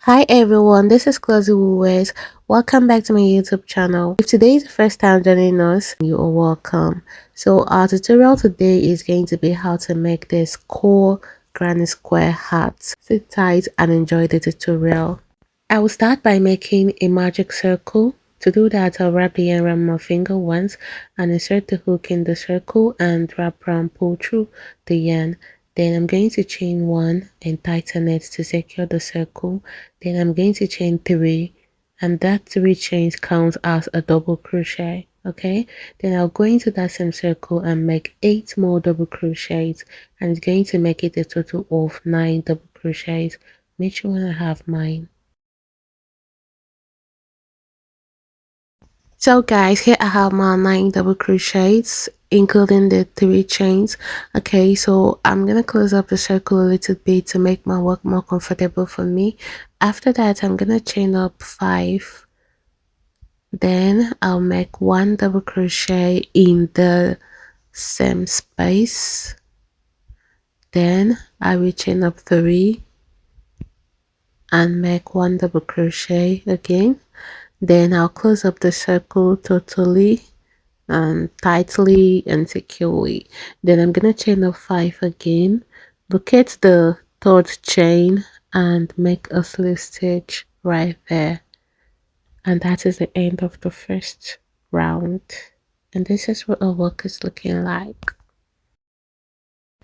Hi everyone, this is Classy Woolways. Welcome back to my YouTube channel. If today is the first time joining us, you are welcome. So our tutorial today is going to be how to make this cool granny square hat. Sit tight and enjoy the tutorial. I will start by making a magic circle. To do that, I'll wrap the yarn around my finger once and insert the hook in the circle and wrap around, pull through the yarn. Then I'm going to chain 1 and tighten it to secure the circle. Then I'm going to chain 3 and that 3 chains counts as a double crochet. Okay, then I'll go into that same circle and make 8 more double crochets, and it's going to make it a total of 9 double crochets. Make sure I have mine. So guys, here I have my 9 double crochets including the 3 chains. Okay, so I'm gonna close up the circle a little bit to make my work more comfortable for me. After that, I'm gonna chain up 5, then I'll make 1 double crochet in the same space, then I will chain up 3 and make 1 double crochet again. Then I'll close up the circle totally and tightly and securely. Then I'm gonna chain up 5 again, locate the 3rd chain and make a slip stitch right there, and that is the end of the first round. And this is what our work is looking like.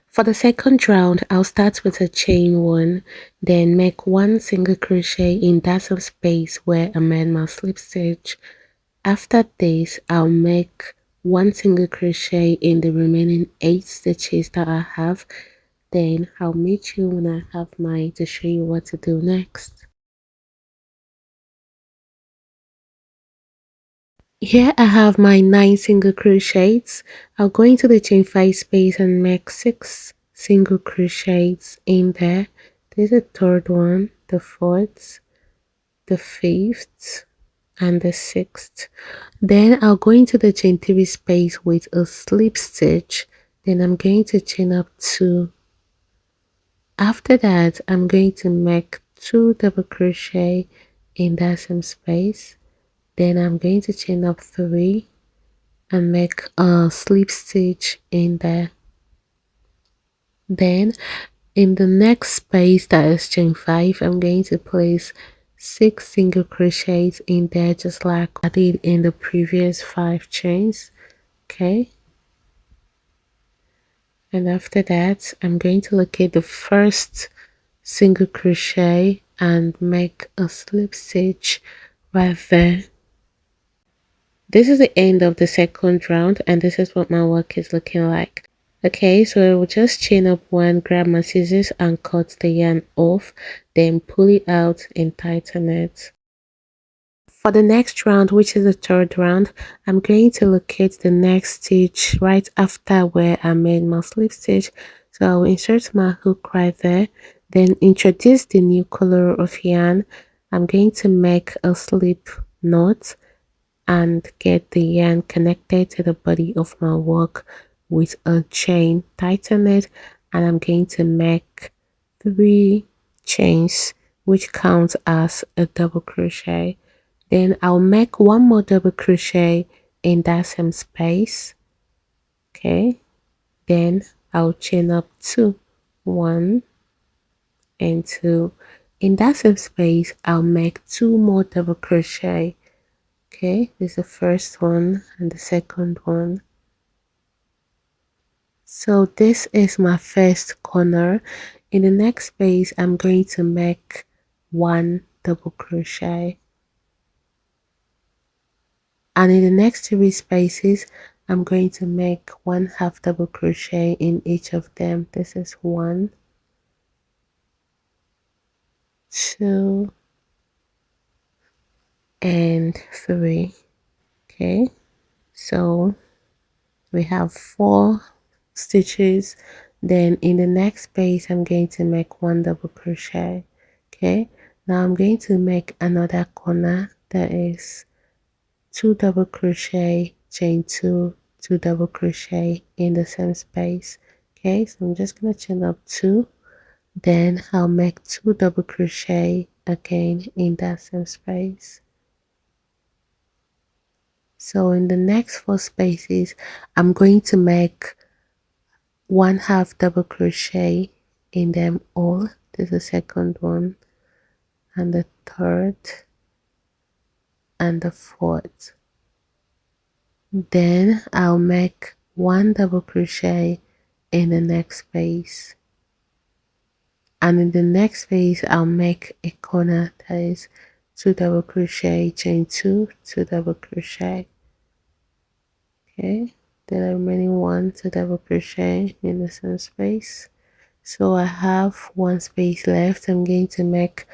For the second round, I'll start with a chain 1, then make 1 single crochet in that same space where I made my slip stitch. After this, I'll make 1 single crochet in the remaining 8 stitches that I have. Then I'll meet you when I have mine to show you what to do next. Here I have my 9 single crochets. I'll go into the chain 5 space and make 6 single crochets in there. There's the 3rd one, the 4th, the 5th, and the 6th. Then I'll go into the chain 3 space with a slip stitch. Then I'm going to chain up 2. After that, I'm going to make 2 double crochet in that same space. Then I'm going to chain up 3 and make a slip stitch in there. Then in the next space, that is chain 5, I'm going to place 6 single crochets in there, just like I did in the previous 5 chains. Okay, and after that, I'm going to locate the first single crochet and make a slip stitch right there. This is the end of the second round, and this is what my work is looking like. Okay, so I will just chain up 1, grab my scissors and cut the yarn off, then pull it out and tighten it. For the next round, which is the 3rd round, I'm going to locate the next stitch right after where I made my slip stitch. So I'll insert my hook right there, then introduce the new color of yarn. I'm going to make a slip knot and get the yarn connected to the body of my work with a chain. Tighten it, and I'm going to make 3 chains, which counts as a double crochet. Then I'll make 1 more double crochet in that same space. Okay, then I'll chain up 2, 1 and 2. In that same space, I'll make 2 more double crochet. Okay, this is the first one and the second one. So this is my first corner. In the next space, I'm going to make 1 double crochet, and in the next 3 spaces, I'm going to make 1 half double crochet in each of them. This is 1, 2 and 3. Okay, so we have 4 stitches. Then in the next space, I'm going to make 1 double crochet. Okay, now I'm going to make another corner, that is 2 double crochet, chain 2, 2 double crochet in the same space. Okay, so I'm just gonna chain up 2, then I'll make 2 double crochet again in that same space. So in the next 4 spaces, I'm going to make 1/2 double crochet in them all. This is the second one, and the third, and the fourth. Then I'll make 1 double crochet in the next space, and in the next space I'll make a corner that is 2 double crochet, chain 2, 2 double crochet. Okay, then the remaining 1 2 double crochet in the same space. So I have 1 space left. I'm going to make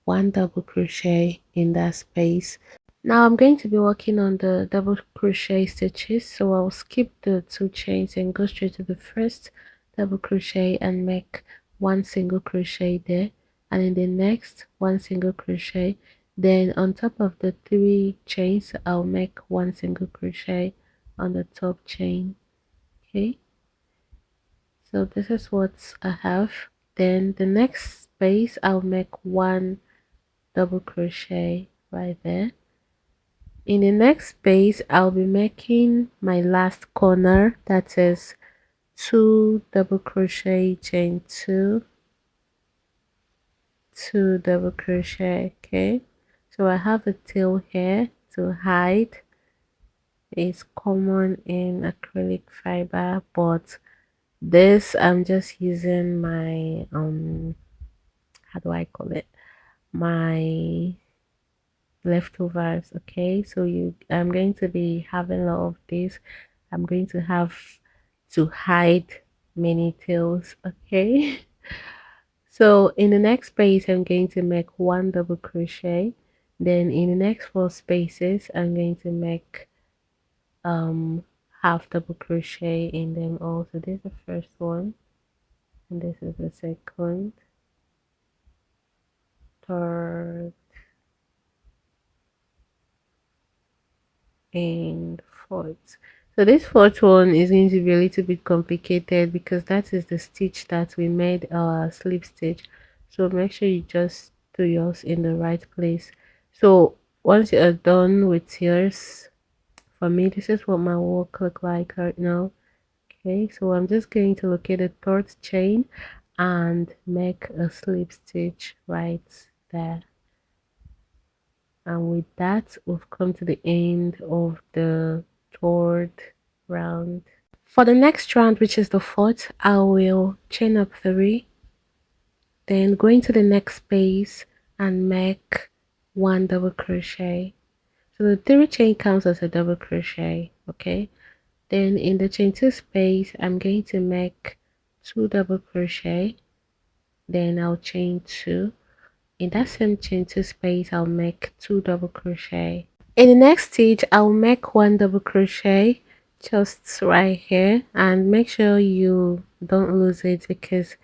1 double crochet in that space. Now I'm going to be working on the double crochet stitches, so I'll skip the 2 chains and go straight to the first double crochet and make 1 single crochet there, and in the next 1 single crochet. Then on top of the 3 chains I'll make 1 single crochet on the top chain. Okay, so this is what I have. Then the next space I'll make 1 double crochet right there. In the next space I'll be making my last corner, that is 2 double crochet, chain 2, 2 double crochet. Okay, so I have a tail here to hide. It's common in acrylic fiber, but this I'm just using my how do I call it, my leftovers. Okay, so I'm going to be having a lot of this. I'm going to have to hide many tails. Okay, so in the next space I'm going to make 1 double crochet. Then in the next 4 spaces I'm going to make half double crochet in them all. So this is the first one, and this is the second, third, and fourth. So this fourth one is going to be a little bit complicated because that is the stitch that we made our slip stitch. So make sure you just do yours in the right place. So once you are done with yours, for me this is what my work look like right now. Okay, so I'm just going to locate the third chain and make a slip stitch right there. And with that we've come to the end of the third round. For the next round, which is the fourth, I will chain up 3, then go into the next space and make 1 double crochet. So the 3 chain counts as a double crochet. Okay, then in the chain 2 space I'm going to make 2 double crochet, then I'll chain 2. In that same chain 2 space I'll make 2 double crochet. In the next stitch I'll make 1 double crochet just right here, and make sure you don't lose it because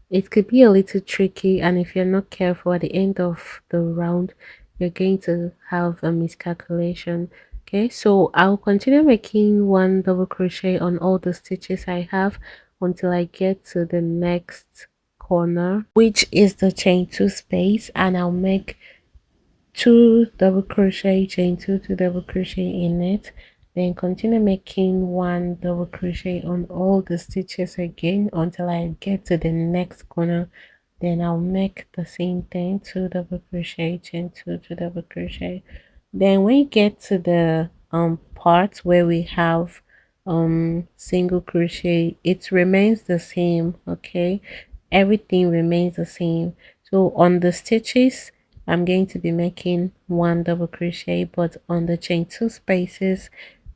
it could be a little tricky, and if you're not careful at the end of the round you're going to have a miscalculation. Okay, so I'll continue making 1 double crochet on all the stitches I have until I get to the next corner, which is the chain 2 space, and I'll make 2 double crochet, chain 2, 2 double crochet in it, then continue making 1 double crochet on all the stitches again until I get to the next corner. Then I'll make the same thing, 2 double crochet, chain 2, 2 double crochet. Then when you get to the part where we have single crochet, it remains the same. Okay, everything remains the same. So on the stitches I'm going to be making 1 double crochet, but on the chain 2 spaces,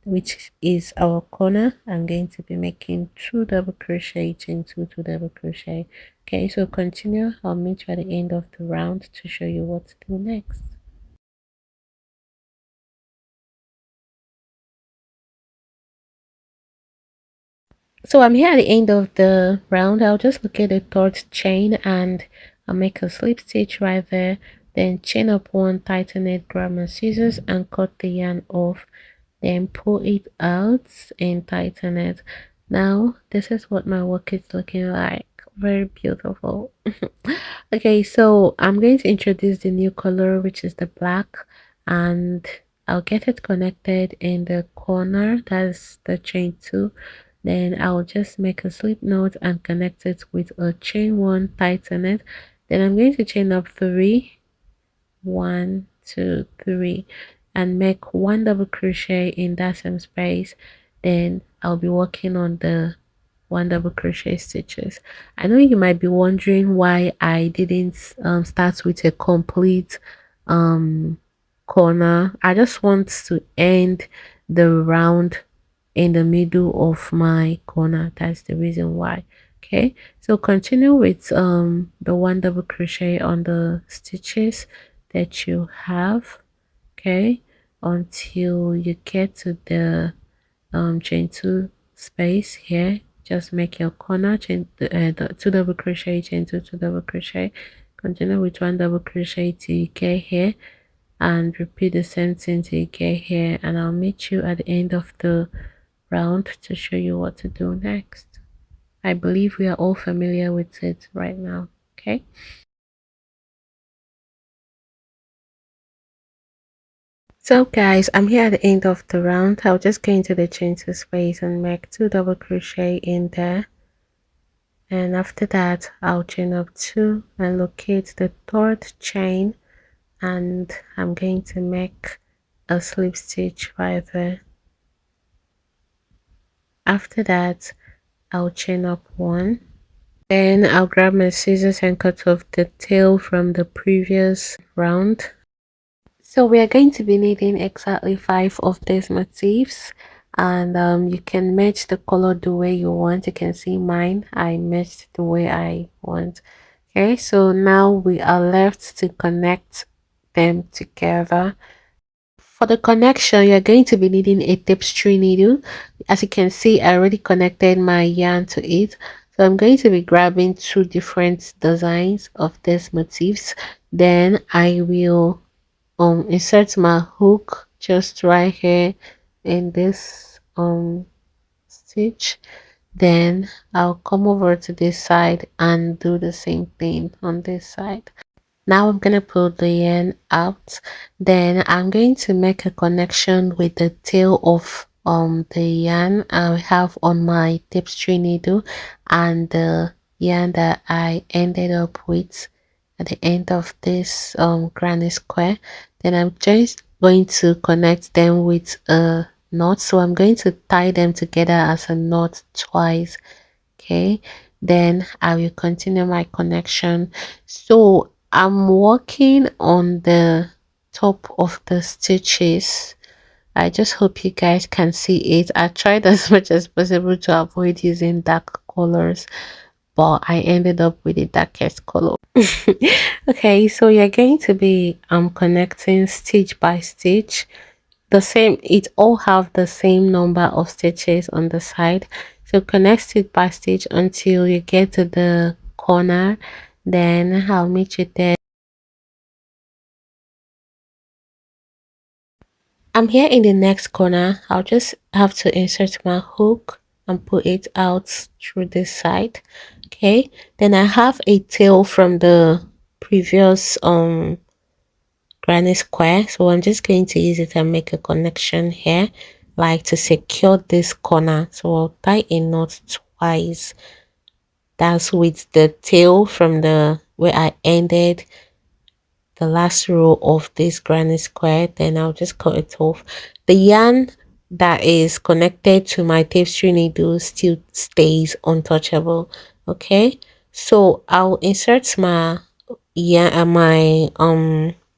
which is our corner, I'm going to be making 2 double crochet, chain 2, 2 double crochet. Okay, so continue. I'll meet you at the end of the round to show you what to do next. So I'm here at the end of the round. I'll just look at the third chain and I'll make a slip stitch right there, then chain up 1, tighten it, grab my scissors and cut the yarn off, then pull it out and tighten it. Now this is what my work is looking like. very beautiful. Okay, so I'm going to introduce the new color, which is the black, and I'll get it connected in the corner. That's the chain two. Then I'll just make a slip knot and connect it with a chain one, tighten it. Then I'm going to chain up three, one, two, three, and make one double crochet in that same space. Then I'll be working on the one double crochet stitches. I know you might be wondering why I didn't start with a complete um corner. I just want to end the round in the middle of my corner. That's the reason why. Okay, so continue with the one double crochet on the stitches that you have. Okay, until you get to the chain two space here. Just make your corner, chain the two double crochet, chain two double crochet, continue with one double crochet till you get here, and repeat the same thing till you get here, and I'll meet you at the end of the round to show you what to do next. I believe we are all familiar with it right now. Okay, so guys, I'm here at the end of the round. I'll just go into the chain two space and make two double crochet in there, and after that I'll chain up two and locate the third chain, and I'm going to make a slip stitch right there. After that I'll chain up one, then I'll grab my scissors and cut off the tail from the previous round. So we are going to be needing exactly 5 of these motifs, and you can match the color the way you want. You can see mine, I matched the way I want. Okay, so now we are left to connect them together. For the connection, you're going to be needing a tapestry needle. As you can see, I already connected my yarn to it. So I'm going to be grabbing two different designs of these motifs. Then I will insert my hook just right here in this stitch. Then I'll come over to this side and do the same thing on this side. Now I'm gonna pull the yarn out, then I'm going to make a connection with the tail of the yarn I have on my tapestry needle and the yarn that I ended up with at the end of this granny square. Then I'm just going to connect them with a knot, so I'm going to tie them together as a knot twice. Okay, then I will continue my connection. So I'm working on the top of the stitches. I just hope you guys can see it. I tried as much as possible to avoid using dark colors, but I ended up with the darkest color. Okay, so you're going to be connecting stitch by stitch. The same, it all have the same number of stitches on the side, so connect stitch by stitch until you get to the corner. Then I'll meet you there. I'm here in the next corner. I'll just have to insert my hook and pull it out through this side. Okay, then I have a tail from the previous granny square, so I'm just going to use it and make a connection here, like to secure this corner. So I'll tie a knot twice. That's with the tail from the where I ended the last row of this granny square. Then I'll just cut it off. The yarn that is connected to my tapestry needle still stays untouchable. Okay, so I'll insert my my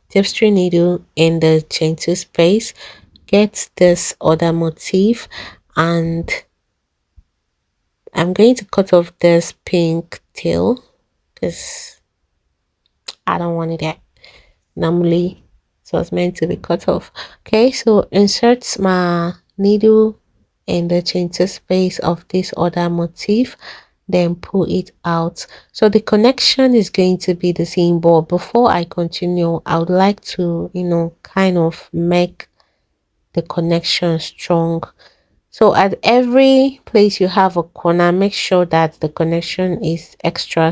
tapestry needle in the chain two space, get this other motif, and I'm going to cut off this pink tail because I don't want it there. Normally it was meant to be cut off. Okay, so insert my needle in the chain two space of this other motif, then pull it out. So the connection is going to be the same, but before I continue, I would like to kind of make the connection strong. So at every place you have a corner, make sure that the connection is extra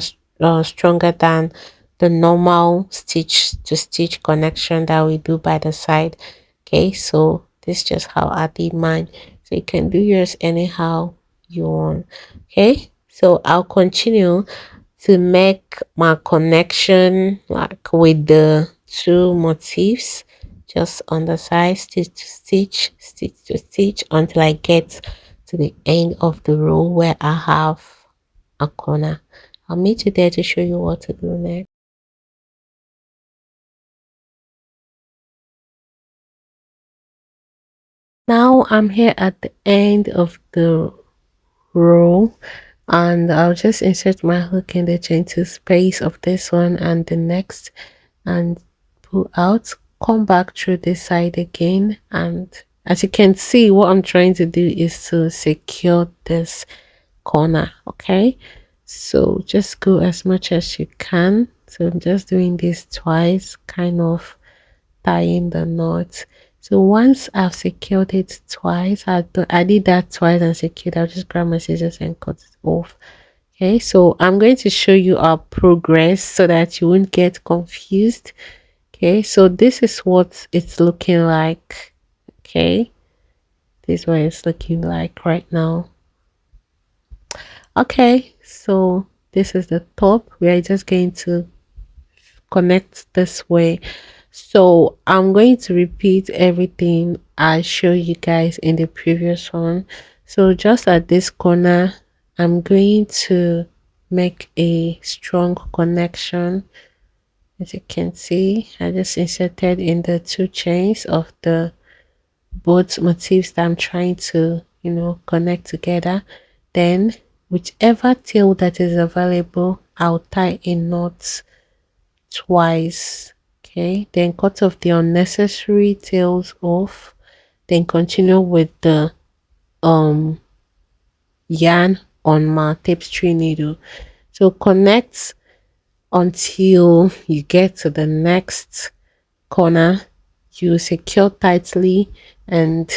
stronger than the normal stitch to stitch connection that we do by the side. Okay, so this is just how I did mine. So you can do yours anyhow you want. Okay, so I'll continue to make my connection like with the two motifs just on the side, stitch to stitch until I get to the end of the row where I have a corner. I'll meet you there to show you what to do next. Now I'm here at the end of the row, and I'll just insert my hook in the chain to space of this one and the next, and pull out, come back through this side again. And as you can see, what I'm trying to do is to secure this corner. Okay, so just go as much as you can. So I'm just doing this twice, kind of tying the knot. So once I've secured it twice, I did that twice and secured, I'll just grab my scissors and cut it off. Okay, so I'm going to show you our progress so that you won't get confused. Okay, so this is what it's looking like. Okay, this is what it's looking like right now. Okay, so this is the top. We are just going to connect this way. So I'm going to repeat everything I showed you guys in the previous one. So just at this corner, I'm going to make a strong connection. As you can see, I just inserted in the two chains of the both motifs that I'm trying to, connect together. Then whichever tail that is available, I'll tie a knot twice. Okay, then cut off the unnecessary tails off, then continue with the um yarn on my tapestry needle. So connect until you get to the next corner. You secure tightly and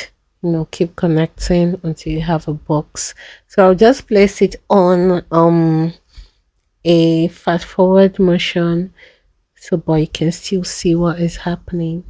keep connecting until you have a box. So I'll just place it on a fast forward motion, so but you can still see what is happening.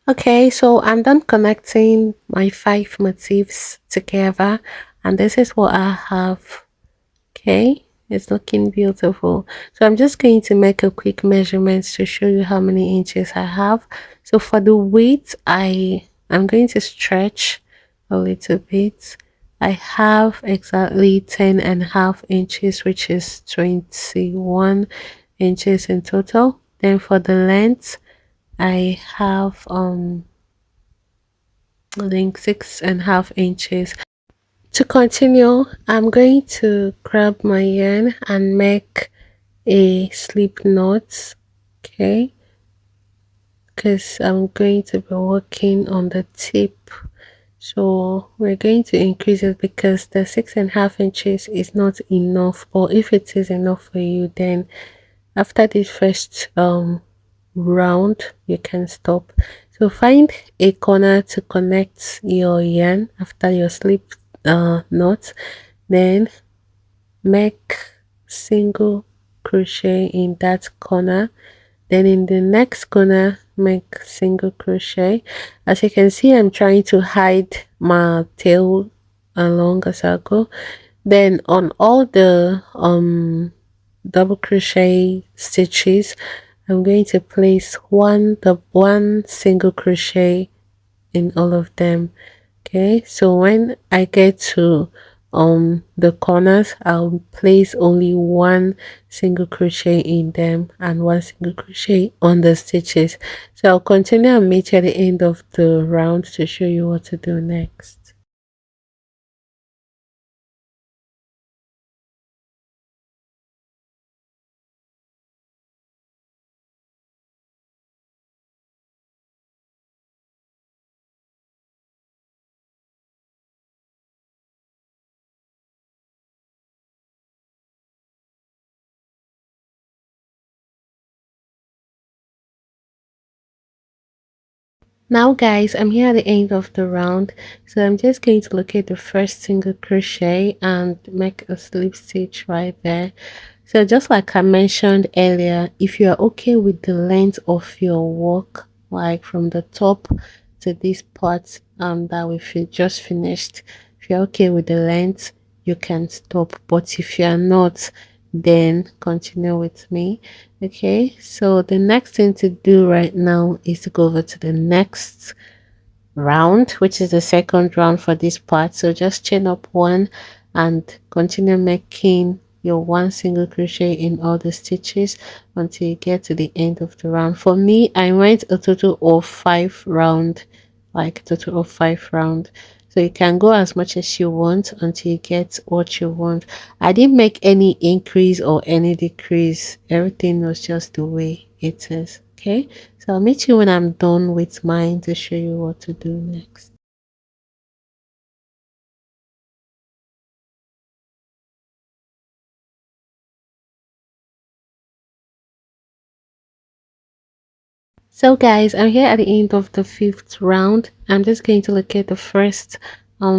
Okay, so I'm done connecting my 5 motifs together, and this is what I have. Okay, it's looking beautiful. So I'm just going to make a quick measurement to show you how many inches I have. So for the width, I'm going to stretch a little bit. I have exactly 10.5 inches, which is 21 inches in total. Then for the length, I have I think 6.5 inches. To continue, I'm going to grab my yarn and make a slip knot, okay, because I'm going to be working on the tip. So we're going to increase it because the 6.5 inches is not enough, or if it is enough for you, then after this first round you can stop. So find a corner to connect your yarn after your slip knot, then make single crochet in that corner, then in the next corner make single crochet. As you can see, I'm trying to hide my tail along as I go. Then on all the double crochet stitches, I'm going to place one single crochet in all of them. Okay, so when I get to the corners, I'll place only one single crochet in them and one single crochet on the stitches. So I'll continue and meet you at the end of the round to show you what to do next. Now guys, I'm here at the end of the round, so I'm just going to locate the first single crochet and make a slip stitch right there. So just like I mentioned earlier, if you are okay with the length of your work, like from the top to this part that just finished, if you're okay with the length, you can stop. But if you are not, then continue with me. Okay, so the next thing to do right now is to go over to the next round, which is the second round for this part. So just chain up one and continue making your one single crochet in all the stitches until you get to the end of the round. For me, I went a total of 5 round, like a total of 5 round. So you can go as much as you want until you get what you want. I didn't make any increase or any decrease. Everything was just the way it is. Okay, so I'll meet you when I'm done with mine to show you what to do next. So guys, I'm here at the end of the 5th round. I'm just going to locate the first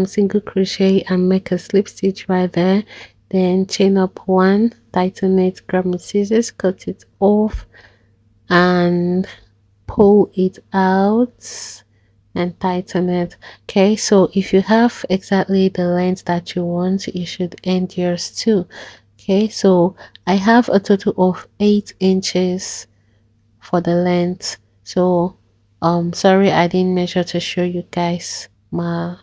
single crochet and make a slip stitch right there, then chain up one, tighten it, grab my scissors, cut it off and pull it out and tighten it. Okay, so if you have exactly the length that you want, you should end yours too. Okay, so I have a total of 8 inches for the length. So sorry I didn't measure to show you guys my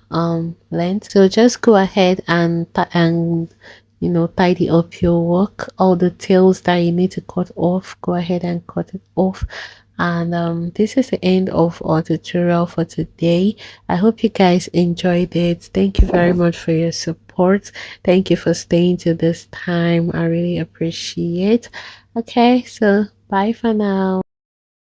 length. So just go ahead and tidy up your work. All the tails that you need to cut off, go ahead and cut it off. And this is the end of our tutorial for today. I hope you guys enjoyed it. Thank you very much for your support. Thank you for staying to this time. I really appreciate. Okay, so bye for now.